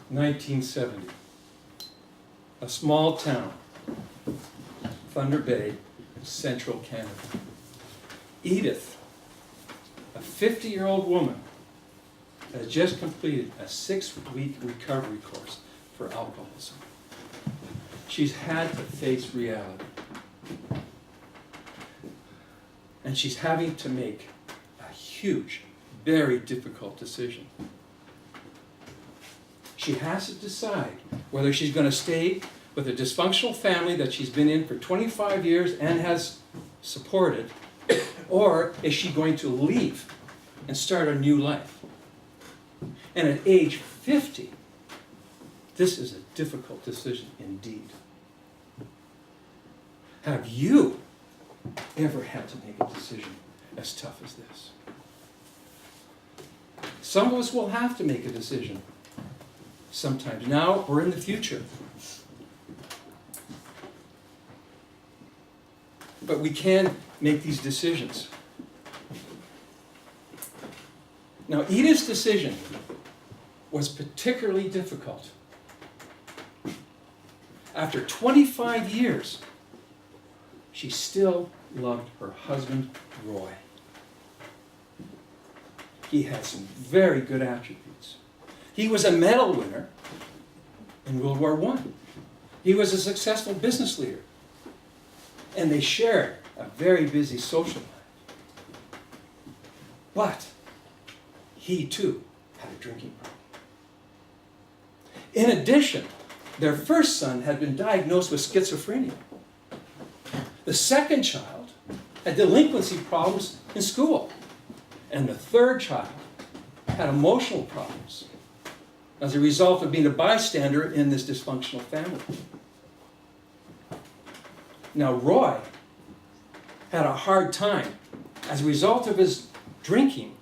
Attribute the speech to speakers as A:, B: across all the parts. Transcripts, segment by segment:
A: 1970. A small town, Thunder Bay, central Canada. Edith, a 50-year-old woman, has just completed a 6-week recovery course for alcoholism. She's had to face reality. And she's having to make a huge, very difficult decision. She has to decide whether she's going to stay with a dysfunctional family that she's been in for 25 years and has supported, or is she going to leave and start a new life? And at age 50, this is a difficult decision indeed. Have you ever had to make a decision as tough as this? Some of us will have to make a decision sometimes, now or in the future. But we can make these decisions. Now, Edith's decision was particularly difficult. After 25 years, she still loved her husband, Roy. He had some very good attributes. He was a medal winner in World War I. He was a successful business leader. And they shared a very busy social life. But he too had a drinking problem. In addition, their first son had been diagnosed with schizophrenia. The second child had delinquency problems in school. And the third child had emotional problems as a result of being a bystander in this dysfunctional family. Now, Roy had a hard time, as a result of his drinking,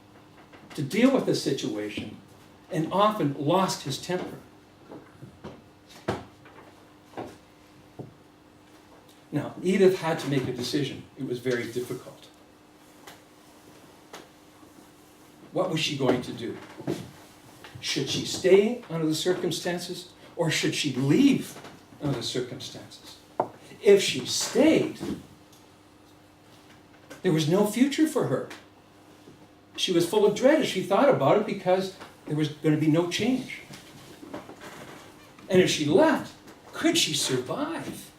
A: to deal with the situation and often lost his temper. Now, Edith had to make a decision. It was very difficult. What was she going to do? Should she stay under the circumstances, or should she leave under the circumstances? If she stayed, there was no future for her. She was full of dread as she thought about it because there was going to be no change. And if she left, could she survive?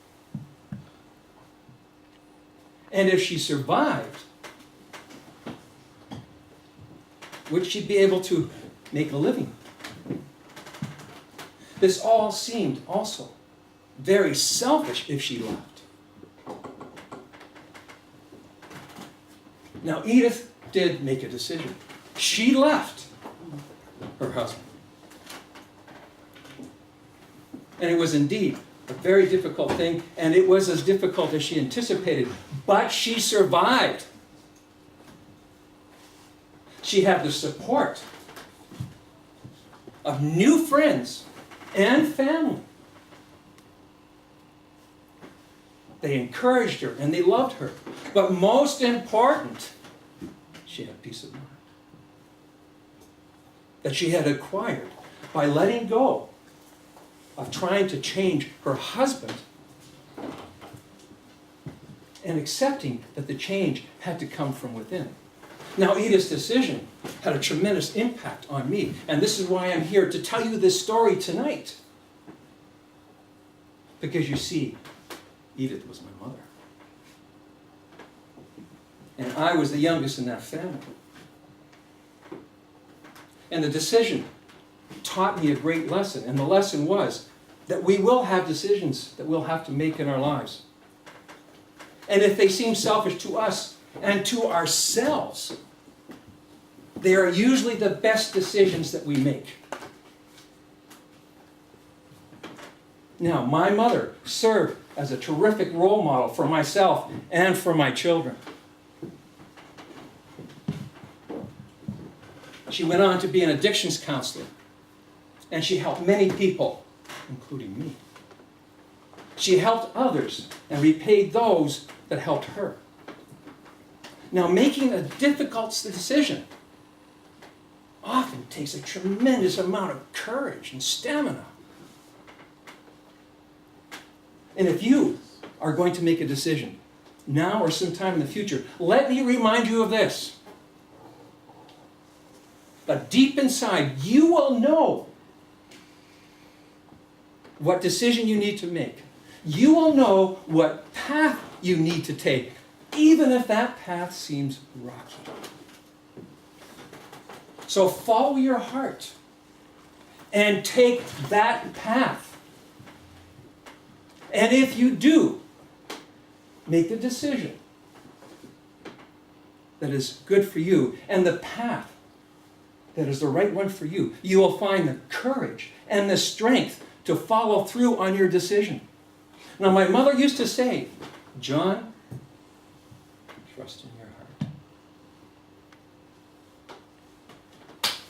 A: And if she survived, would she be able to make a living? This all seemed also very selfish if she left. Now, Edith did make a decision. She left her husband. And it was indeed a very difficult thing, and it was as difficult as she anticipated. But she survived. She had the support of new friends and family. They encouraged her and they loved her. But most important, she had peace of mind that she had acquired by letting go of trying to change her husband and accepting that the change had to come from within. Now, Edith's decision had a tremendous impact on me, and this is why I'm here to tell you this story tonight. Because you see, Edith was my mother. And I was the youngest in that family. And the decision taught me a great lesson, and the lesson was that we will have decisions that we'll have to make in our lives. And if they seem selfish to us and to ourselves, they are usually the best decisions that we make. Now, my mother served as a terrific role model for myself and for my children. She went on to be an addictions counselor, and she helped many people, including me. She helped others and repaid those that helped her. Now, making a difficult decision often takes a tremendous amount of courage and stamina. And if you are going to make a decision, now or sometime in the future, let me remind you of this. But deep inside, you will know what decision you need to make. You will know what path you need to take, even if that path seems rocky. So follow your heart and take that path. And if you do, make the decision that is good for you and the path that is the right one for you, you will find the courage and the strength to follow through on your decision. Now, my mother used to say, John,